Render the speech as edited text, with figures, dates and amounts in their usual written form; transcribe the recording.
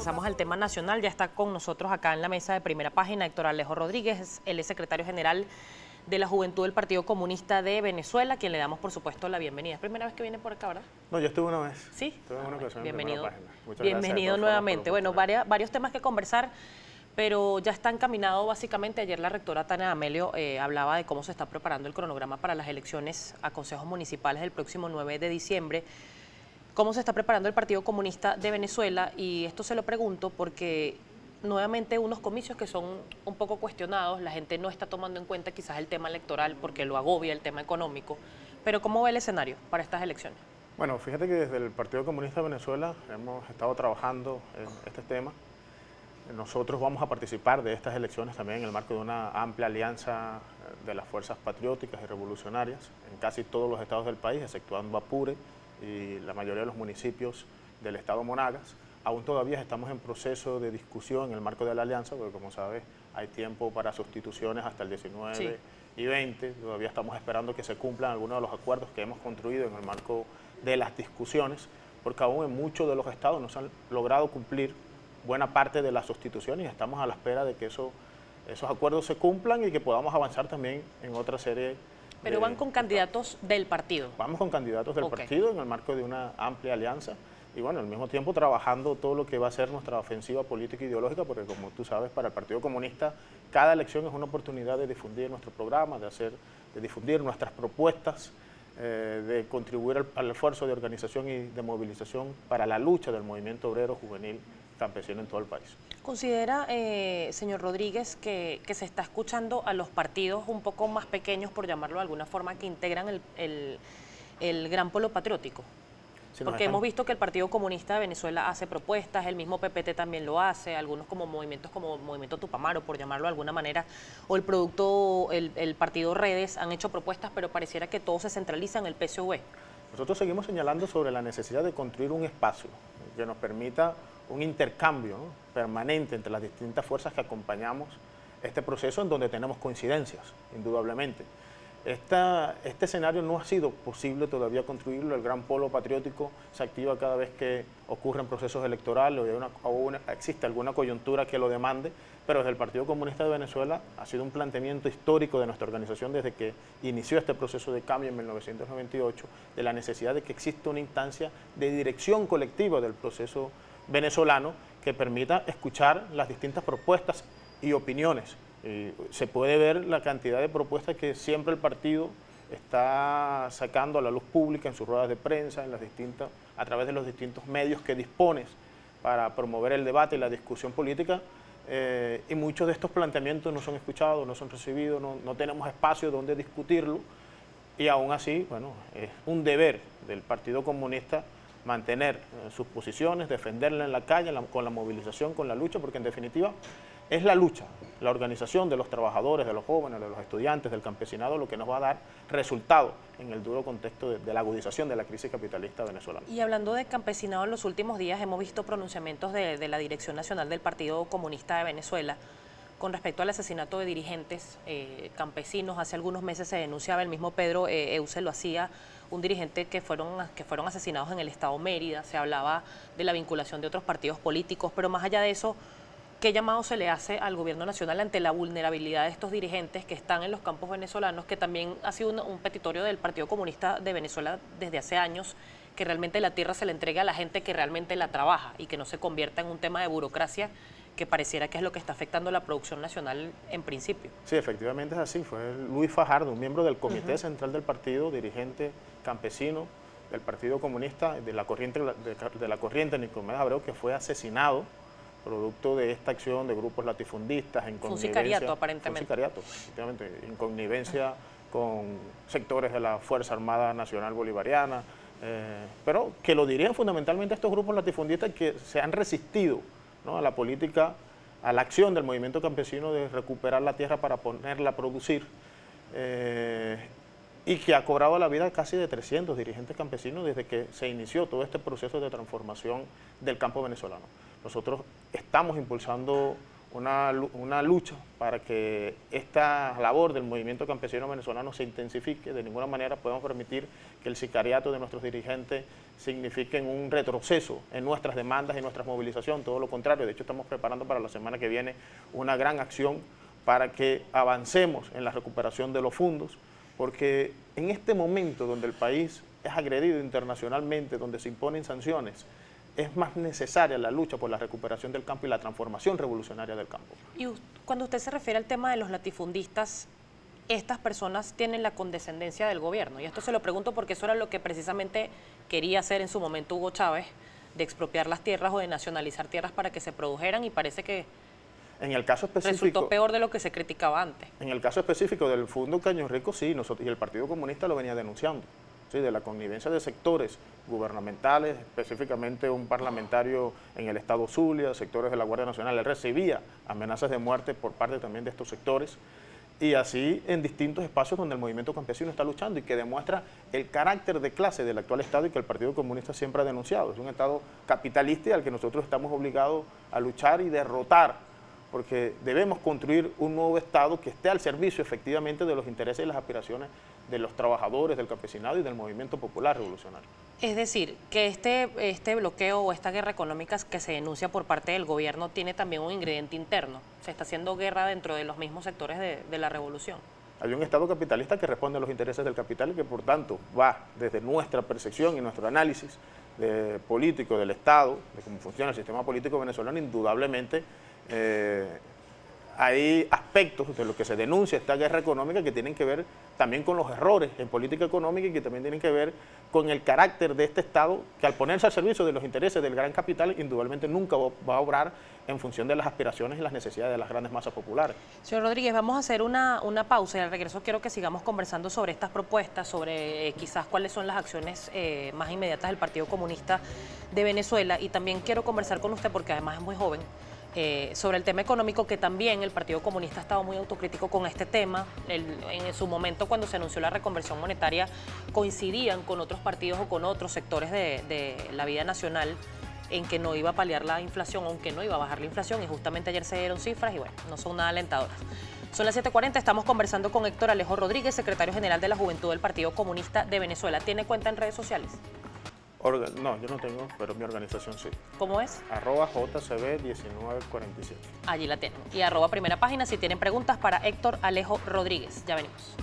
pasamos al tema nacional. Ya está con nosotros acá en la mesa de Primera Página Héctor Alejo Rodríguez, él es secretario general de la Juventud del Partido Comunista de Venezuela, quien le damos, por supuesto, la bienvenida. ¿Es primera vez que viene por acá, verdad? No, yo estuve una vez. ¿Sí? Estuve en una ocasión bienvenido. en Primera Página. Muchas bienvenido gracias nuevamente. Bueno, varios temas que conversar, pero ya está encaminado básicamente. Ayer la rectora Tania Amelio hablaba de cómo se está preparando el cronograma para las elecciones a consejos municipales del próximo 9 de diciembre. ¿Cómo se está preparando el Partido Comunista de Venezuela? Y esto se lo pregunto porque nuevamente unos comicios que son un poco cuestionados, la gente no está tomando en cuenta quizás el tema electoral porque lo agobia el tema económico, pero ¿cómo ve el escenario para estas elecciones? Bueno, fíjate que desde el Partido Comunista de Venezuela hemos estado trabajando en este tema. Nosotros vamos a participar de estas elecciones también en el marco de una amplia alianza de las fuerzas patrióticas y revolucionarias en casi todos los estados del país, exceptuando Apure y la mayoría de los municipios del estado Monagas. Aún todavía estamos en proceso de discusión en el marco de la alianza, porque como sabes hay tiempo para sustituciones hasta el 19 sí. y 20. Todavía estamos esperando que se cumplan algunos de los acuerdos que hemos construido en el marco de las discusiones, porque aún en muchos de los estados no se han logrado cumplir buena parte de las sustituciones y estamos a la espera de que esos acuerdos se cumplan y que podamos avanzar también en otra serie. Pero van con candidatos del partido. Vamos con candidatos del partido en el marco de una amplia alianza y bueno, al mismo tiempo trabajando todo lo que va a ser nuestra ofensiva política e ideológica, porque como tú sabes, para el Partido Comunista cada elección es una oportunidad de difundir nuestro programa, de difundir nuestras propuestas, de contribuir al esfuerzo de organización y de movilización para la lucha del movimiento obrero, juvenil, campesino en todo el país. ¿Considera, señor Rodríguez, que se está escuchando a los partidos un poco más pequeños, por llamarlo de alguna forma, que integran el gran polo patriótico? Porque hemos visto que el Partido Comunista de Venezuela hace propuestas, el mismo PPT también lo hace, algunos como Movimiento Tupamaro, por llamarlo de alguna manera, o el Partido Redes han hecho propuestas, pero pareciera que todo se centraliza en el PSV. Nosotros seguimos señalando sobre la necesidad de construir un espacio que nos permita un intercambio, ¿no?, permanente entre las distintas fuerzas que acompañamos este proceso, en donde tenemos coincidencias, indudablemente. Este escenario no ha sido posible todavía construirlo. El gran polo patriótico se activa cada vez que ocurren procesos electorales o existe alguna coyuntura que lo demande, pero desde el Partido Comunista de Venezuela ha sido un planteamiento histórico de nuestra organización desde que inició este proceso de cambio en 1998, de la necesidad de que exista una instancia de dirección colectiva del proceso venezolano que permita escuchar las distintas propuestas y opiniones. Se puede ver la cantidad de propuestas que siempre el partido está sacando a la luz pública en sus ruedas de prensa, a través de los distintos medios que dispones para promover el debate y la discusión política, y muchos de estos planteamientos no son escuchados, no son recibidos, no tenemos espacio donde discutirlo, y aún así, bueno, es un deber del Partido Comunista mantener sus posiciones, defenderla en la calle, con la movilización, con la lucha, porque en definitiva es la lucha, la organización de los trabajadores, de los jóvenes, de los estudiantes, del campesinado, lo que nos va a dar resultado en el duro contexto de la agudización de la crisis capitalista venezolana. Y hablando de campesinado, en los últimos días hemos visto pronunciamientos de la Dirección Nacional del Partido Comunista de Venezuela con respecto al asesinato de dirigentes campesinos. Hace algunos meses se denunciaba, el mismo Pedro Euse lo hacía, un dirigente que fueron asesinados en el estado Mérida. Se hablaba de la vinculación de otros partidos políticos, pero más allá de eso, ¿qué llamado se le hace al gobierno nacional ante la vulnerabilidad de estos dirigentes que están en los campos venezolanos, que también ha sido un petitorio del Partido Comunista de Venezuela desde hace años, que realmente la tierra se le entregue a la gente que realmente la trabaja y que no se convierta en un tema de burocracia que pareciera que es lo que está afectando la producción nacional en principio? Sí, efectivamente es así. Fue Luis Fajardo, un miembro del Comité Central del partido, dirigente campesino del Partido Comunista, de la corriente Nicomedes Abreu, que fue asesinado producto de esta acción de grupos latifundistas en connivencia. Un sicariato, aparentemente. Un sicariato, efectivamente, en connivencia con sectores de la Fuerza Armada Nacional Bolivariana, pero que lo dirían fundamentalmente estos grupos latifundistas que se han resistido, ¿no?, a la política, a la acción del movimiento campesino de recuperar la tierra para ponerla a producir, y que ha cobrado la vida casi de 300 dirigentes campesinos desde que se inició todo este proceso de transformación del campo venezolano. Nosotros estamos impulsando una lucha para que esta labor del movimiento campesino venezolano se intensifique. De ninguna manera podemos permitir que el sicariato de nuestros dirigentes signifique un retroceso en nuestras demandas y nuestras movilizaciones, todo lo contrario. De hecho, estamos preparando para la semana que viene una gran acción para que avancemos en la recuperación de los fondos, porque en este momento donde el país es agredido internacionalmente, donde se imponen sanciones, es más necesaria la lucha por la recuperación del campo y la transformación revolucionaria del campo. Y cuando usted se refiere al tema de los latifundistas, estas personas tienen la condescendencia del gobierno. Y esto se lo pregunto porque eso era lo que precisamente quería hacer en su momento Hugo Chávez, de expropiar las tierras o de nacionalizar tierras para que se produjeran, y parece que en el caso específico, resultó peor de lo que se criticaba antes. En el caso específico del Fondo Caño Rico, sí, nosotros y el Partido Comunista lo venía denunciando. Sí, de la connivencia de sectores gubernamentales, específicamente un parlamentario en el estado Zulia, sectores de la Guardia Nacional. Él recibía amenazas de muerte por parte también de estos sectores, y así en distintos espacios donde el movimiento campesino está luchando y que demuestra el carácter de clase del actual Estado y que el Partido Comunista siempre ha denunciado. Es un Estado capitalista y al que nosotros estamos obligados a luchar y derrotar, porque debemos construir un nuevo Estado que esté al servicio efectivamente de los intereses y las aspiraciones de los trabajadores, del campesinado y del movimiento popular revolucionario. Es decir, que este bloqueo o esta guerra económica que se denuncia por parte del gobierno tiene también un ingrediente interno. Se está haciendo guerra dentro de los mismos sectores de la revolución. Hay un Estado capitalista que responde a los intereses del capital y que por tanto va desde nuestra percepción y nuestro análisis político del Estado, de cómo funciona el sistema político venezolano, indudablemente hay aspectos de lo que se denuncia esta guerra económica que tienen que ver también con los errores en política económica y que también tienen que ver con el carácter de este Estado que al ponerse al servicio de los intereses del gran capital indudablemente nunca va a obrar en función de las aspiraciones y las necesidades de las grandes masas populares. Señor Rodríguez, vamos a hacer una pausa y al regreso quiero que sigamos conversando sobre estas propuestas, sobre quizás cuáles son las acciones más inmediatas del Partido Comunista de Venezuela, y también quiero conversar con usted porque además es muy joven, sobre el tema económico, que también el Partido Comunista ha estado muy autocrítico con este tema. En su momento, cuando se anunció la reconversión monetaria, coincidían con otros partidos o con otros sectores de la vida nacional en que no iba a paliar la inflación, aunque no iba a bajar la inflación, y justamente ayer se dieron cifras y bueno, no son nada alentadoras. Son las 7:40, estamos conversando con Héctor Alejo Rodríguez, secretario general de la Juventud del Partido Comunista de Venezuela. ¿Tiene cuenta en redes sociales? No, yo no tengo, pero mi organización sí. ¿Cómo es? @JCB1947. Allí la tienen. Y @primera página si tienen preguntas para Héctor Alejo Rodríguez. Ya venimos.